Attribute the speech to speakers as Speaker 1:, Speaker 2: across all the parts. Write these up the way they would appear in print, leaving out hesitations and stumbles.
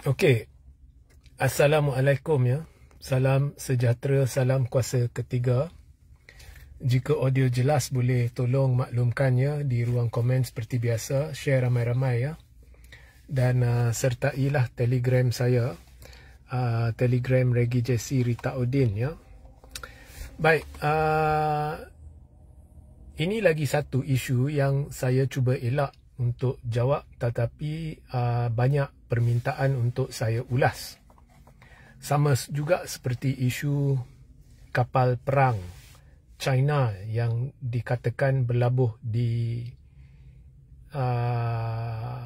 Speaker 1: Okey. Assalamualaikum ya. Salam sejahtera, salam kuasa ketiga. Jika audio jelas boleh tolong maklumkan ya di ruang komen seperti biasa, share ramai-ramai ya. Dan sertailah Telegram saya, Telegram Regi Jesse Rita Udin ya. Baik, ini lagi satu isu yang saya cuba elak untuk jawab, tetapi banyak permintaan untuk saya ulas. Sama juga seperti isu kapal perang China yang dikatakan berlabuh di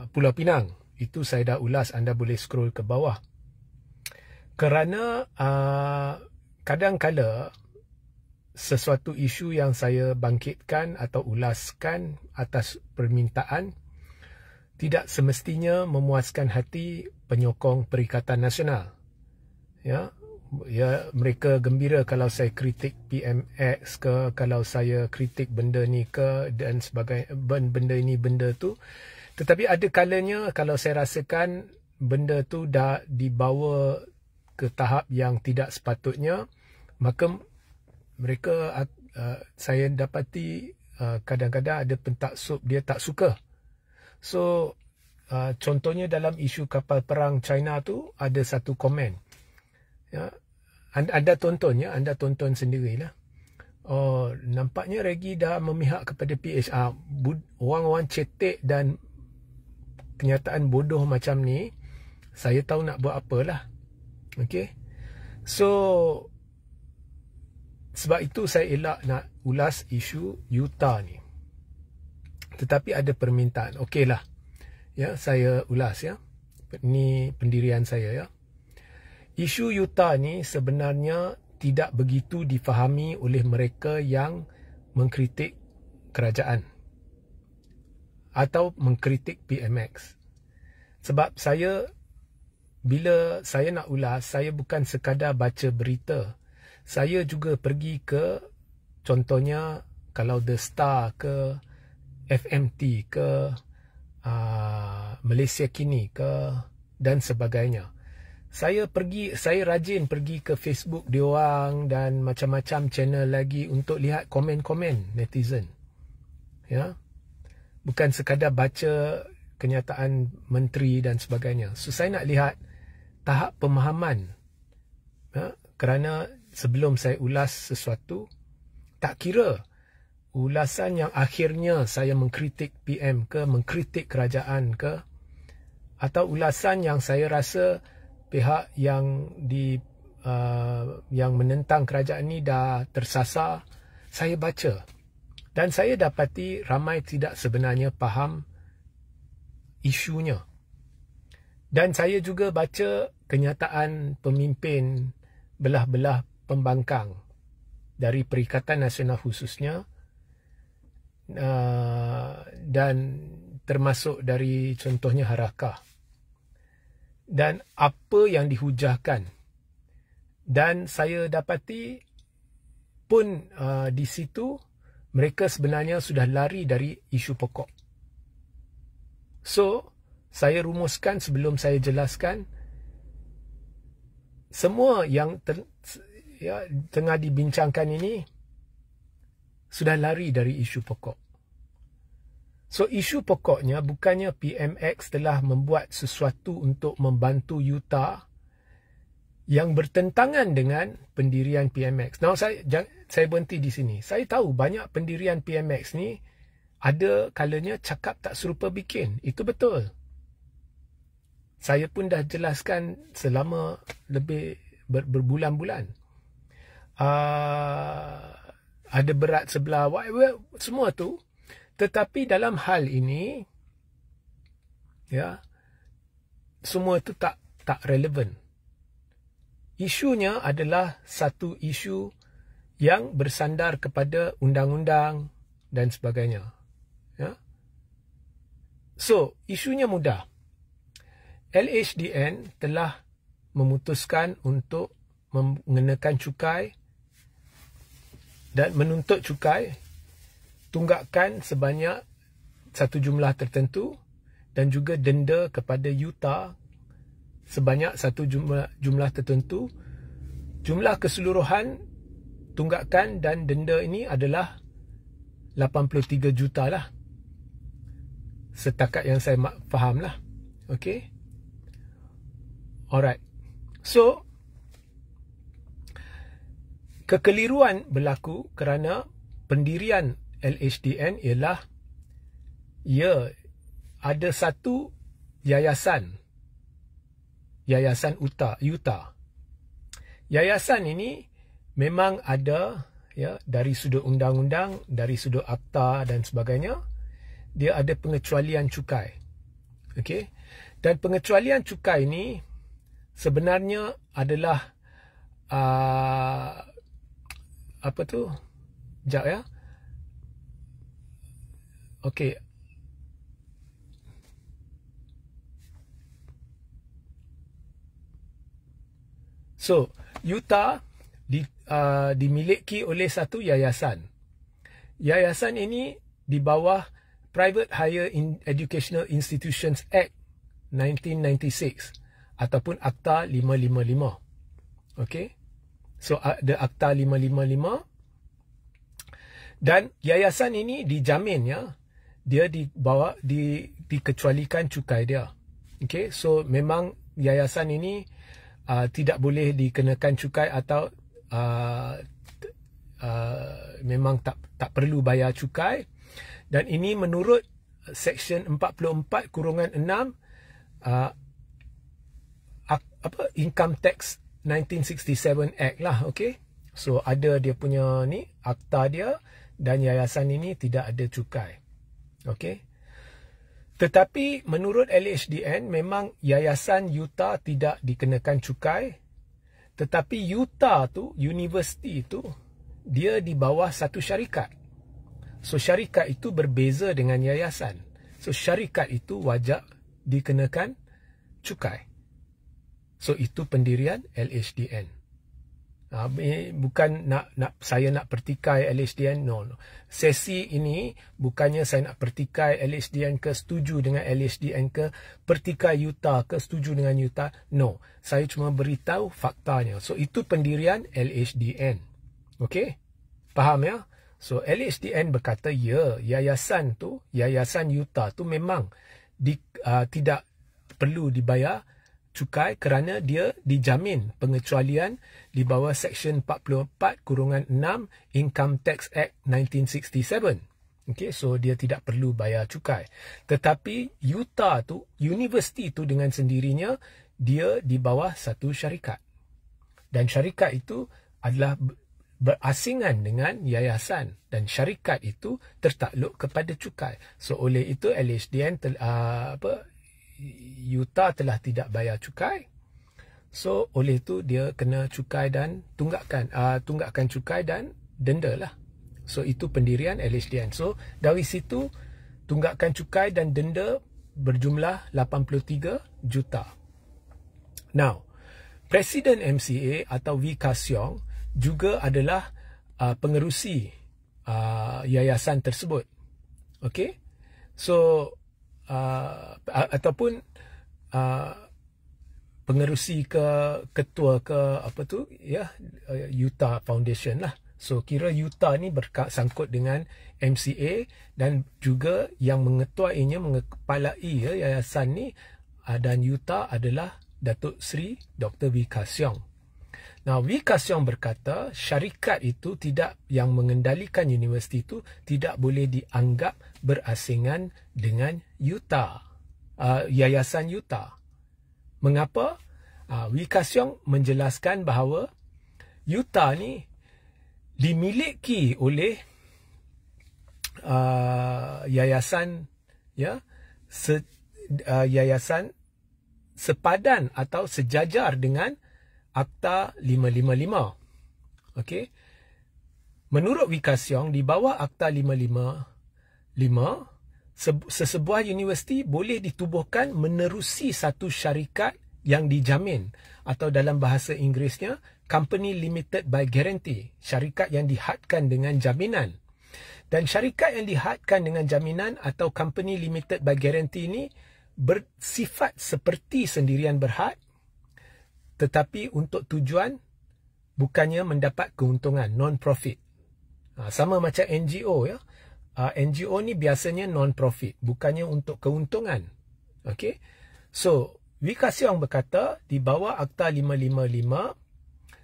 Speaker 1: Pulau Pinang. Itu saya dah ulas, anda boleh scroll ke bawah. Kerana kadang-kala sesuatu isu yang saya bangkitkan atau ulaskan atas permintaan tidak semestinya memuaskan hati penyokong Perikatan Nasional. Ya, mereka gembira kalau saya kritik PMX ke, kalau saya kritik benda ni ke dan sebagainya, benda ini benda tu. Tetapi ada kalanya kalau saya rasakan benda tu dah dibawa ke tahap yang tidak sepatutnya, maka mereka saya dapati kadang-kadang ada pentaksub dia tak suka. So contohnya dalam isu kapal perang China tu ada satu komen. Ya, anda tonton ya, anda tonton sendirilah. Oh, nampaknya Regi dah memihak kepada PH. Orang-orang cetek dan kenyataan bodoh macam ni, saya tahu nak buat apalah. Okey. So sebab itu saya elak nak ulas isu Utah ni. Tetapi ada permintaan. Okeylah. Ya, saya ulas ya. Ini pendirian saya ya. Isu Utah ni sebenarnya tidak begitu difahami oleh mereka yang mengkritik kerajaan atau mengkritik PMX. Sebab saya, bila saya nak ulas, saya bukan sekadar baca berita. Saya juga pergi ke, contohnya kalau The Star ke, FMT ke, Malaysia Kini ke, dan sebagainya. Saya rajin pergi ke Facebook diorang dan macam-macam channel lagi untuk lihat komen-komen netizen. Ya. Bukan sekadar baca kenyataan menteri dan sebagainya. So saya nak lihat tahap pemahaman. Ya, kerana sebelum saya ulas sesuatu, tak kira ulasan yang akhirnya saya mengkritik PM ke, mengkritik kerajaan ke, atau ulasan yang saya rasa pihak yang yang menentang kerajaan ni dah tersasar, saya baca. Dan saya dapati ramai tidak sebenarnya faham isunya. Dan saya juga baca kenyataan pemimpin belah-belah pembangkang dari Perikatan Nasional khususnya, dan termasuk dari contohnya Harakah. Dan apa yang dihujahkan. Dan saya dapati pun di situ mereka sebenarnya sudah lari dari isu pokok. So, saya rumuskan sebelum saya jelaskan, semua yang tengah dibincangkan ini sudah lari dari isu pokok. So, isu pokoknya bukannya PMX telah membuat sesuatu untuk membantu Utah yang bertentangan dengan pendirian PMX. Now, saya berhenti di sini. Saya tahu banyak pendirian PMX ni ada kalanya cakap tak serupa bikin. Itu betul. Saya pun dah jelaskan selama lebih berbulan-bulan. Ada berat sebelah, semua tu. Tetapi dalam hal ini, ya, semua itu tak relevan. Isunya adalah satu isu yang bersandar kepada undang-undang dan sebagainya. Ya. So, isunya mudah. LHDN telah memutuskan untuk mengenakan cukai dan menuntut cukai tunggakan sebanyak satu jumlah tertentu dan juga denda kepada Utah sebanyak satu jumlah tertentu. Jumlah keseluruhan tunggakan dan denda ini adalah 83 juta lah. Setakat yang saya faham lah. Okay. Alright. So, kekeliruan berlaku kerana pendirian LHDN ialah ia ada satu yayasan Utah. Yayasan ini memang ada ya dari sudut undang-undang, dari sudut akta dan sebagainya, dia ada pengecualian cukai. Okey. Dan pengecualian cukai ini sebenarnya adalah apa tu? Sekejap ya. Okey. So, Utah dimiliki oleh satu yayasan. Yayasan ini di bawah Private Higher Educational Institutions Act 1996 ataupun Akta 555. Okey. So ada Akta 555 dan yayasan ini dijamin ya. Dia dikecualikan cukai dia. Okey. So memang yayasan ini tidak boleh dikenakan cukai atau memang tak perlu bayar cukai, dan ini menurut Seksyen 44(6) Income Tax 1967 Act lah. Okay. So ada dia punya ni akta dia, dan yayasan ini tidak ada cukai. Okay. Tetapi menurut LHDN memang yayasan Utah tidak dikenakan cukai, tetapi Utah tu, universiti tu, dia di bawah satu syarikat. So syarikat itu berbeza dengan yayasan. So syarikat itu wajib dikenakan cukai. So itu pendirian LHDN. Bukan saya nak pertikai LHDN, no. Sesi ini bukannya saya nak pertikai LHDN ke, setuju dengan LHDN ke, pertikai Utah ke, setuju dengan Utah. No, saya cuma beritahu faktanya. So itu pendirian LHDN. Okey? Faham ya? So LHDN berkata ya, yayasan Utah tu memang tidak perlu dibayar cukai kerana dia dijamin pengecualian di bawah Seksyen 44(6) Income Tax Act 1967. Okay, so dia tidak perlu bayar cukai. Tetapi Utah tu, universiti tu dengan sendirinya, dia di bawah satu syarikat. Dan syarikat itu adalah berasingan dengan yayasan, dan syarikat itu tertakluk kepada cukai. So oleh itu LHDN Utah telah tidak bayar cukai. So oleh itu dia kena cukai dan tunggakan cukai dan denda lah. So itu pendirian LHDN. So dari situ tunggakan cukai dan denda berjumlah 83 juta. Now, Presiden MCA atau V. Kasyong juga adalah pengerusi yayasan tersebut. Okey. So ataupun pengerusi ketua Utah Foundation lah. So kira Utah ni bersangkut dengan MCA, dan juga yang mengetuainya, mengepalai yayasan ni dan Utah adalah Datuk Seri Dr. V. Kasyong. Now, V. Kasyong berkata syarikat itu yang mengendalikan universiti itu tidak boleh dianggap berasingan dengan Utah, yayasan Utah. Mengapa? V. Kasyong menjelaskan bahawa Utah ni dimiliki oleh yayasan yayasan sepadan atau sejajar dengan Akta 555. Okey. Menurut V. Kasyong, di bawah Akta 555, sesebuah universiti boleh ditubuhkan menerusi satu syarikat yang dijamin, atau dalam bahasa Inggerisnya Company Limited by Guarantee, syarikat yang dihadkan dengan jaminan. Dan syarikat yang dihadkan dengan jaminan atau Company Limited by Guarantee ini bersifat seperti sendirian berhad, tetapi untuk tujuan bukannya mendapat keuntungan, non-profit. Sama macam NGO ya. NGO ni biasanya non-profit, bukannya untuk keuntungan. Okey. So, Wee Ka Siong berkata di bawah Akta 555,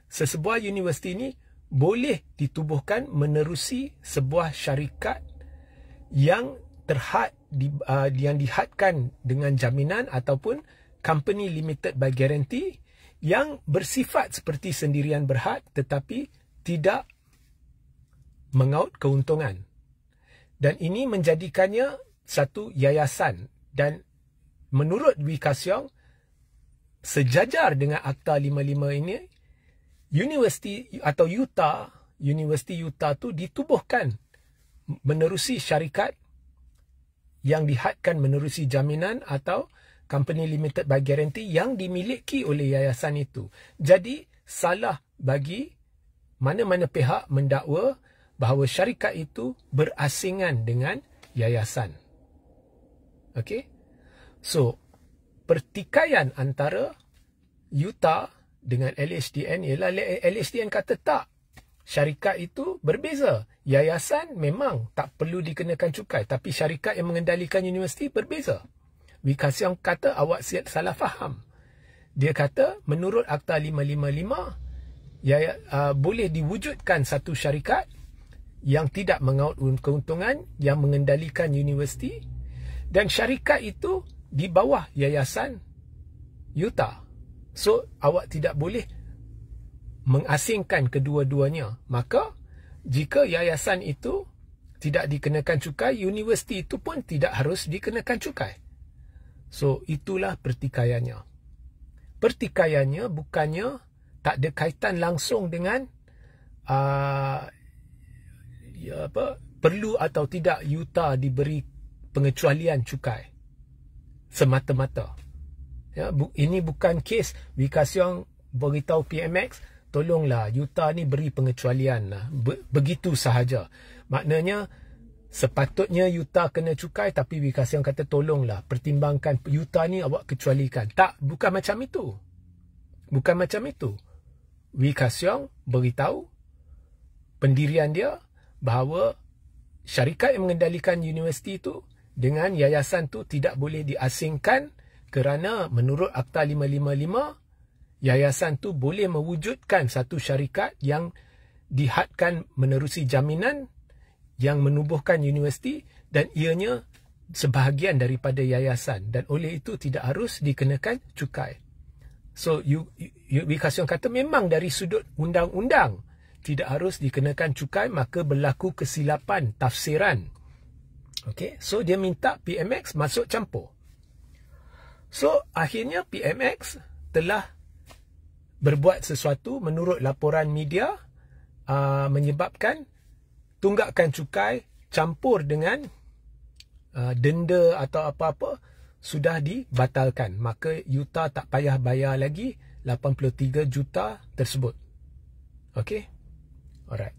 Speaker 1: sesebuah universiti ini boleh ditubuhkan menerusi sebuah syarikat yang yang dihadkan dengan jaminan ataupun company limited by guarantee yang bersifat seperti sendirian berhad tetapi tidak mengaut keuntungan. Dan ini menjadikannya satu yayasan, dan menurut Wee Ka Siong sejajar dengan Akta 55 ini, universiti atau Universiti Utah tu ditubuhkan menerusi syarikat yang dihadkan menerusi jaminan atau company limited by guarantee yang dimiliki oleh yayasan itu. Jadi salah bagi mana-mana pihak mendakwa bahawa syarikat itu berasingan dengan yayasan. Okey. So, pertikaian antara Utah dengan LHDN ialah LHDN kata tak. Syarikat itu berbeza. Yayasan memang tak perlu dikenakan cukai, tapi syarikat yang mengendalikan universiti berbeza. Wee Ka Siong kata awak salah faham. Dia kata menurut Akta 555 boleh diwujudkan satu syarikat yang tidak mengaut keuntungan yang mengendalikan universiti, dan syarikat itu di bawah yayasan Utah. So awak tidak boleh mengasingkan kedua-duanya. Maka jika yayasan itu tidak dikenakan cukai, universiti itu pun tidak harus dikenakan cukai. So itulah pertikaiannya. Pertikaiannya bukannya tak ada kaitan langsung dengan perlu atau tidak Utah diberi pengecualian cukai semata-mata. Ya, ini bukan kes Wee Ka Siong beritahu PMX, tolonglah Utah ni beri pengecualian lah. Begitu sahaja. Maknanya sepatutnya Utah kena cukai, tapi Wee Ka Siong kata tolonglah pertimbangkan Utah ni awak kecualikan. Tak, bukan macam itu. Bukan macam itu. Wee Ka Siong beritahu pendirian dia bahawa syarikat yang mengendalikan universiti itu dengan yayasan tu tidak boleh diasingkan, kerana menurut Akta 555 yayasan tu boleh mewujudkan satu syarikat yang dihadkan menerusi jaminan yang menubuhkan universiti, dan ianya sebahagian daripada yayasan, dan oleh itu tidak harus dikenakan cukai. So Wee Ka Siong kata memang dari sudut undang-undang tidak harus dikenakan cukai, maka berlaku kesilapan tafsiran. Okey, so dia minta PMX masuk campur. So akhirnya PMX telah berbuat sesuatu menurut laporan media, menyebabkan tunggakan cukai campur dengan denda atau apa-apa sudah dibatalkan. Maka Utah tak payah bayar lagi 83 juta tersebut. Okey. Alright.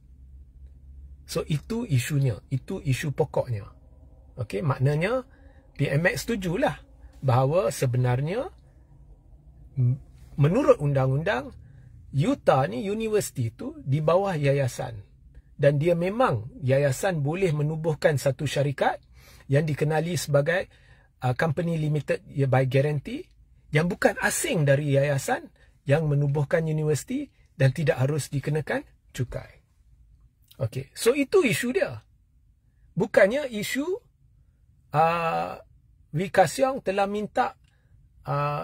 Speaker 1: So itu isunya, itu isu pokoknya. Okey, maknanya PMX setujulah bahawa sebenarnya menurut undang-undang Utah ni universiti tu di bawah yayasan, dan dia memang yayasan boleh menubuhkan satu syarikat yang dikenali sebagai company limited by guarantee yang bukan asing dari yayasan yang menubuhkan universiti dan tidak harus dikenakan cukai. Okey, so itu isu dia. Bukannya isu Wee Ka Siong telah minta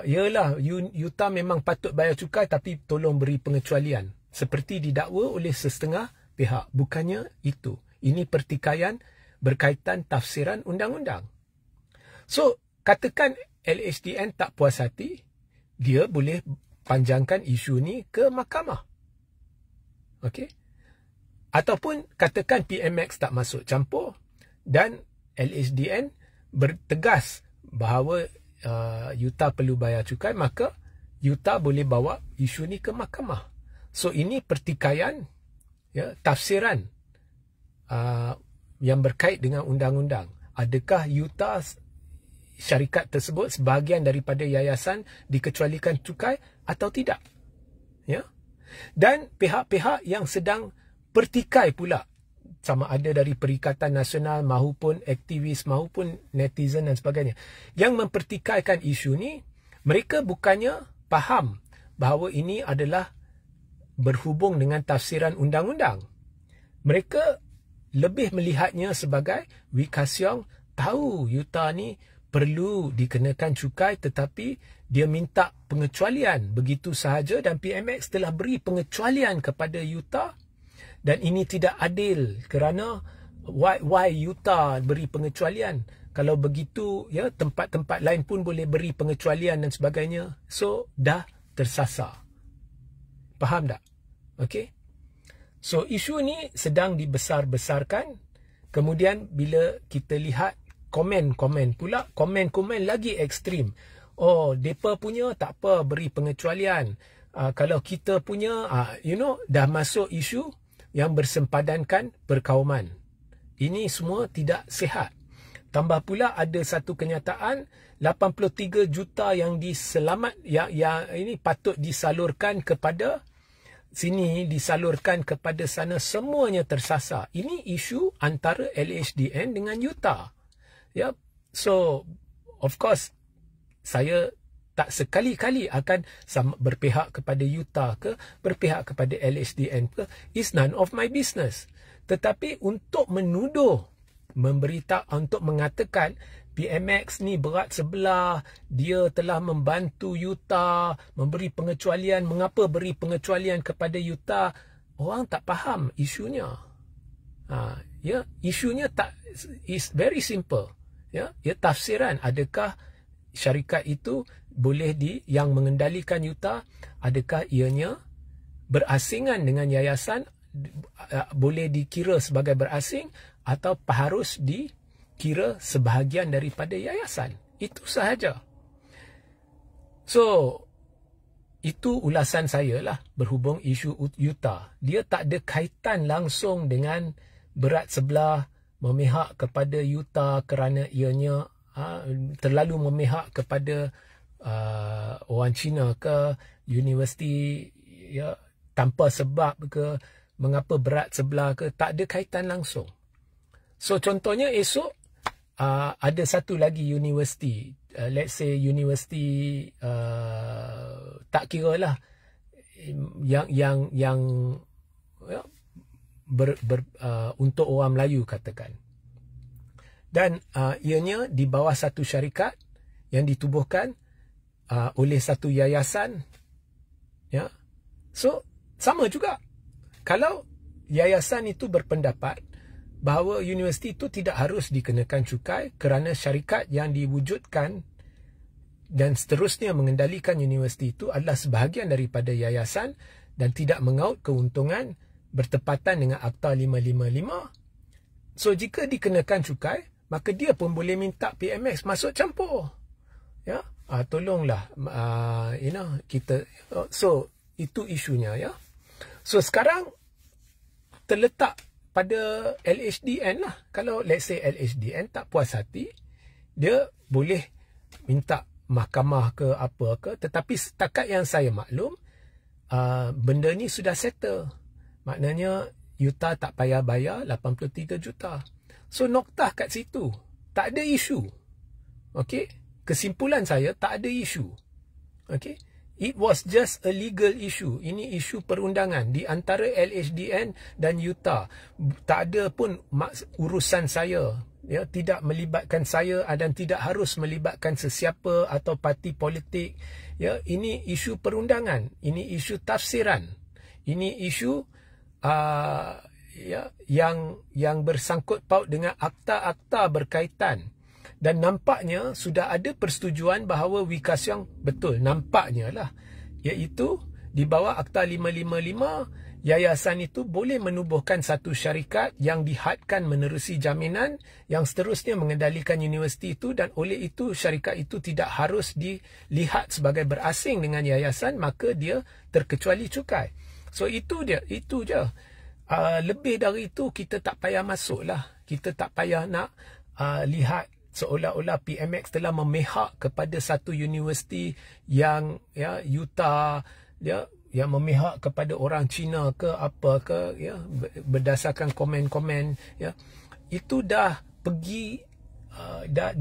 Speaker 1: yalah Utah memang patut bayar cukai tapi tolong beri pengecualian seperti didakwa oleh setengah pihak. Bukannya itu. Ini pertikaian berkaitan tafsiran undang-undang. So katakan LHDN tak puas hati, dia boleh panjangkan isu ni ke mahkamah. Okey. Ataupun katakan PMX tak masuk campur dan LHDN bertegas bahawa Utah perlu bayar cukai, maka Utah boleh bawa isu ni ke mahkamah. So ini pertikaian, ya, tafsiran yang berkait dengan undang-undang. Adakah Utah syarikat tersebut sebahagian daripada yayasan dikecualikan cukai atau tidak? ya. Dan pihak-pihak yang sedang pertikai pula, sama ada dari Perikatan Nasional maupun aktivis maupun netizen dan sebagainya, yang mempertikaikan isu ni, mereka bukannya faham bahawa ini adalah berhubung dengan tafsiran undang-undang. Mereka lebih melihatnya sebagai Wee Ka Siong tahu Yuta ni perlu dikenakan cukai, tetapi dia minta pengecualian begitu sahaja, dan PMX telah beri pengecualian kepada Yuta, dan ini tidak adil kerana why Yuta beri pengecualian, kalau begitu ya tempat-tempat lain pun boleh beri pengecualian dan sebagainya. So dah tersasar. Faham tak? Okey. So isu ni sedang dibesar-besarkan. Kemudian bila kita lihat komen-komen pula, komen-komen lagi ekstrim. Oh, depa punya tak apa beri pengecualian. Kalau kita punya dah masuk isu yang bersempadankan perkauman. Ini semua tidak sihat. Tambah pula ada satu kenyataan, 83 juta yang diselamat yang ini patut disalurkan kepada sini, disalurkan kepada sana, semuanya tersasar. Ini isu antara LHDN dengan Yuta. Ya, so of course saya tak sekali-kali akan berpihak kepada Yuta ke berpihak kepada LHDN ke, is none of my business. Tetapi untuk menuduh, untuk mengatakan PMX ni berat sebelah, dia telah membantu Yuta, memberi pengecualian, mengapa beri pengecualian kepada Yuta, orang tak faham isunya. Isunya tak is very simple. Ya, tafsiran, adakah syarikat itu boleh yang mengendalikan Yuta, adakah ianya berasingan dengan yayasan, boleh dikira sebagai berasing, atau harus dikira sebahagian daripada yayasan. Itu sahaja. So itu ulasan saya lah berhubung isu Yuta. Dia tak ada kaitan langsung dengan berat sebelah, memihak kepada Yuta kerana ianya terlalu memihak kepada orang Cina ke, universiti ya, tanpa sebab ke, mengapa berat sebelah ke, tak ada kaitan langsung. So contohnya esok ada satu lagi universiti, let's say universiti tak kira lah, yang ya, untuk orang Melayu katakan, dan ianya di bawah satu syarikat yang ditubuhkan oleh satu yayasan, ya. So sama juga, kalau yayasan itu berpendapat bahawa universiti itu tidak harus dikenakan cukai kerana syarikat yang diwujudkan dan seterusnya mengendalikan universiti itu adalah sebahagian daripada yayasan dan tidak mengaut keuntungan bertepatan dengan Akta 555. So jika dikenakan cukai, maka dia pun boleh minta PMX masuk campur. Ya, tolonglah kita. So itu isunya, ya. So sekarang terletak pada LHDN lah. Kalau let's say LHDN tak puas hati, dia boleh minta mahkamah ke apa ke, tetapi setakat yang saya maklum, benda ni sudah settle. Maknanya Yuta tak payah bayar 83 juta. So noktah kat situ, tak ada isu. Okey, kesimpulan saya, tak ada isu. Okey, it was just a legal issue. Ini isu perundangan di antara LHDN dan Yuta. Tak ada pun urusan saya, ya, tidak melibatkan saya dan tidak harus melibatkan sesiapa atau parti politik. Ya, ini isu perundangan, ini isu tafsiran, ini isu yang bersangkut paut dengan akta-akta berkaitan. Dan nampaknya sudah ada persetujuan bahawa Wee Ka Siong betul, nampaknya lah, iaitu di bawah Akta 555, yayasan itu boleh menubuhkan satu syarikat yang dihadkan menerusi jaminan yang seterusnya mengendalikan universiti itu, dan oleh itu syarikat itu tidak harus dilihat sebagai berasing dengan yayasan, maka dia terkecuali cukai. So itu dia, itu je. Lebih dari itu kita tak payah masuk lah. Kita tak payah nak lihat seolah-olah PMX telah memihak kepada satu universiti yang, ya, Yuta, ya, yang memihak kepada orang Cina ke apa ke, ya, berdasarkan komen-komen, ya, itu dah pergi, dah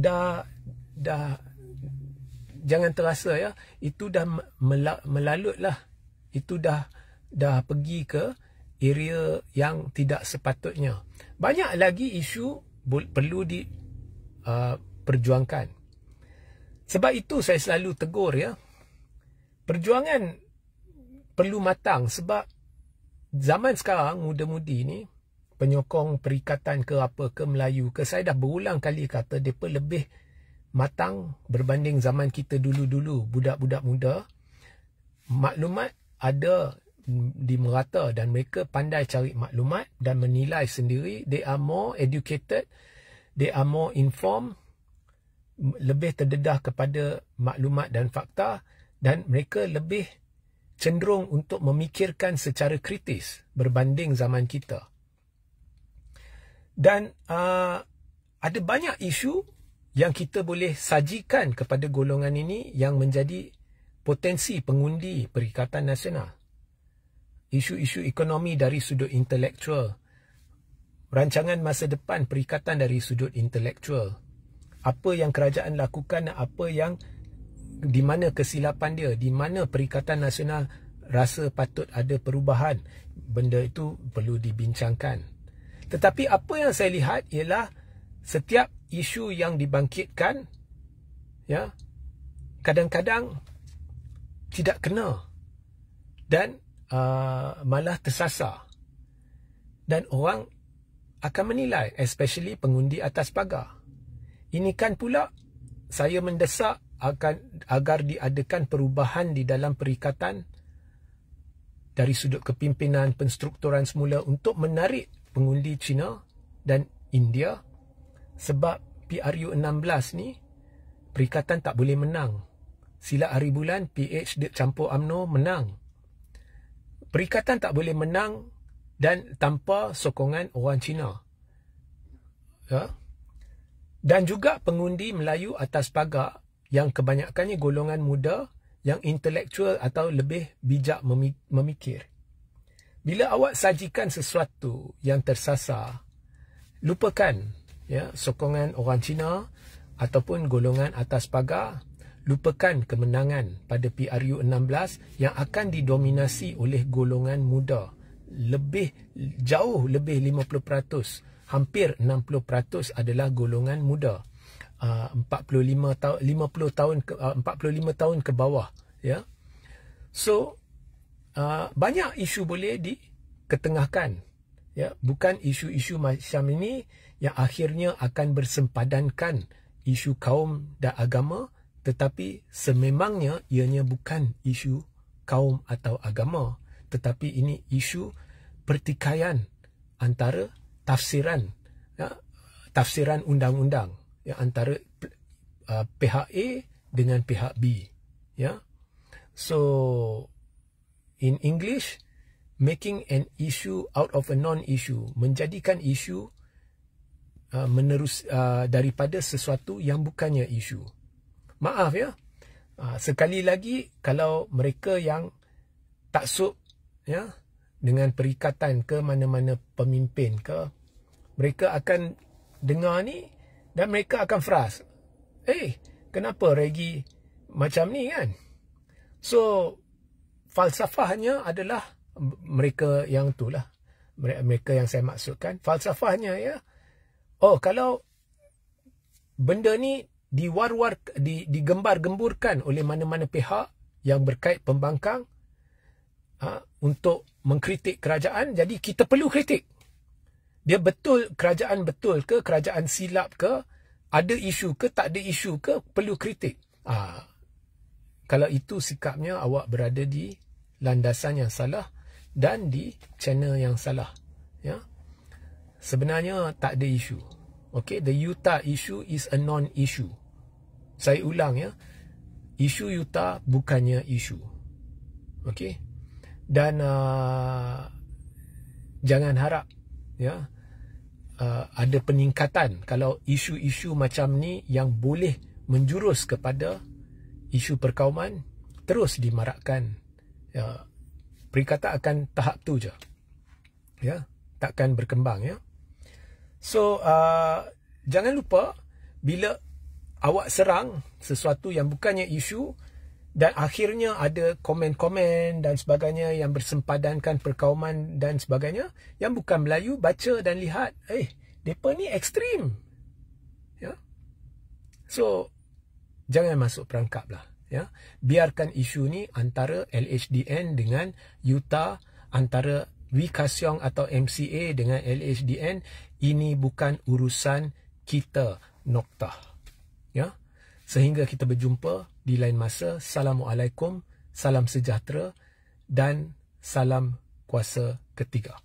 Speaker 1: jangan terasa, ya, itu dah melalut lah, itu dah pergi ke area yang tidak sepatutnya. Banyak lagi isu perlu diperjuangkan. Sebab itu saya selalu tegur, ya, perjuangan perlu matang, sebab zaman sekarang muda-mudi ni, penyokong perikatan ke apa ke Melayu ke, saya dah berulang kali kata mereka lebih matang berbanding zaman kita dulu-dulu, budak-budak muda. Maklumat ada di merata dan mereka pandai cari maklumat dan menilai sendiri. They are more educated, they are more informed, lebih terdedah kepada maklumat dan fakta, dan mereka lebih cenderung untuk memikirkan secara kritis berbanding zaman kita. Dan ada banyak isu yang kita boleh sajikan kepada golongan ini yang menjadi potensi pengundi Perikatan Nasional. Isu-isu ekonomi dari sudut intelektual, rancangan masa depan perikatan dari sudut intelektual, apa yang kerajaan lakukan, apa yang, di mana kesilapan dia, di mana Perikatan Nasional rasa patut ada perubahan, benda itu perlu dibincangkan. Tetapi apa yang saya lihat ialah setiap isu yang dibangkitkan, ya, kadang-kadang tidak kena dan malah tersasar, dan orang akan menilai, especially pengundi atas pagar. Ini kan pula saya mendesak agar diadakan perubahan di dalam perikatan dari sudut kepimpinan penstrukturan semula untuk menarik pengundi Cina dan India, sebab PRU 16 ni perikatan tak boleh menang. Silat hari bulan PH campur UMNO menang. Perikatan tak boleh menang dan tanpa sokongan orang Cina. Ya. Dan juga pengundi Melayu atas pagar yang kebanyakannya golongan muda yang intelektual atau lebih bijak memikir. Bila awak sajikan sesuatu yang tersasar, lupakan, ya, sokongan orang Cina ataupun golongan atas pagar, lupakan kemenangan pada PRU 16 yang akan didominasi oleh golongan muda. Jauh lebih 50%, hampir 60% adalah golongan muda. 45 tahun ke bawah, ya. So banyak isu boleh diketengahkan, ya, bukan isu-isu macam ini yang akhirnya akan bersempadankan isu kaum dan agama, tetapi sememangnya ianya bukan isu kaum atau agama, tetapi ini isu pertikaian antara tafsiran, ya, tafsiran undang-undang, ya, antara pihak A dengan pihak B, ya. So in English, making an issue out of a non-issue, menjadikan isu daripada sesuatu yang bukannya isu. Maaf, ya, sekali lagi, kalau mereka yang taksub, ya, dengan perikatan ke mana-mana pemimpin ke, mereka akan dengar ni dan mereka akan frust. Kenapa Regi macam ni, kan? So falsafahnya adalah mereka yang itulah, mereka yang saya maksudkan. Falsafahnya, ya, kalau benda ni digembar-gemburkan oleh mana-mana pihak yang berkait pembangkang untuk mengkritik kerajaan, jadi kita perlu kritik. Dia betul, kerajaan betul ke, kerajaan silap ke, ada isu ke, tak ada isu ke, perlu kritik. Kalau itu sikapnya, awak berada di landasan yang salah dan di channel yang salah, ya. Sebenarnya tak ada isu. Okay, the Utah issue is a non-issue. Saya ulang, ya, isu Utah bukannya isu. Okay, dan jangan harap, ya, ada peningkatan kalau isu-isu macam ni yang boleh menjurus kepada isu perkauman terus dimarakkan, ya, perikatan akan tahap tu je. Ya, takkan berkembang ya. So jangan lupa bila awak serang sesuatu yang bukannya isu dan akhirnya ada komen-komen dan sebagainya yang bersempadankan perkauman dan sebagainya yang bukan Melayu, baca dan lihat, depa ni ekstrim. Ya. So jangan masuk perangkap lah. Ya. Biarkan isu ni antara LHDN dengan UTA, antara Wikasyong atau MCA dengan LHDN. Ini bukan urusan kita, noktah. Ya. Sehingga kita berjumpa di lain masa. Assalamualaikum, salam sejahtera dan salam kuasa ketiga.